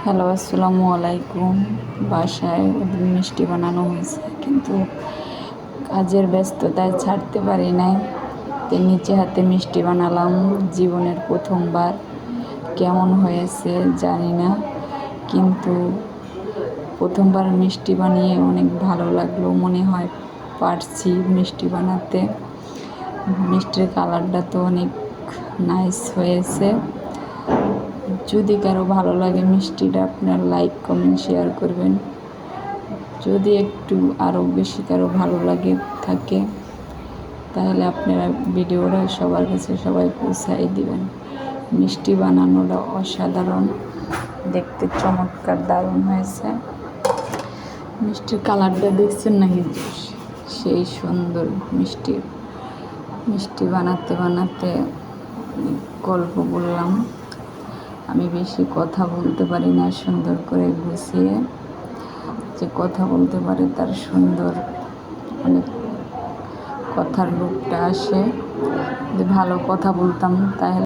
Hello, আসসালামু আলাইকুম। বাসায় মিষ্টি বানানো হয়েছে, কিন্তু কাজের ব্যস্ততায় ছাড়তে পারি নাই। তো নিচে হাতে মিষ্টি বানালাম জীবনের প্রথমবার। কেমন হয়েছে জানি না, কিন্তু প্রথমবার মিষ্টি বানিয়ে অনেক ভালো লাগলো। মনে হয় পারছি মিষ্টি বানাতে। মিষ্টির কালারটা তো অনেক নাইস হয়েছে। যদি কারো ভালো লাগে মিষ্টিটা, আপনার লাইক কমেন্ট শেয়ার করবেন। যদি একটু আরও বেশি কারো ভালো লাগে থাকে, তাহলে আপনারা ভিডিওটা সবার কাছে সবাই পৌঁছাই দিবেন। মিষ্টি বানানোটা অসাধারণ, দেখতে চমৎকার, দারুণ হয়েছে। মিষ্টির কালারটা দেখছেন নাকি? সেই সুন্দর মিষ্টি বানাতে বানাতে গল্প বললাম। আমি বেশি কথা বলতে পারি না, সুন্দর করে গুছিয়ে। যে কথা বলতে পারে তার সুন্দর অনেক কথার লোকটা আসে। যে ভালো কথা বলতাম তাহলে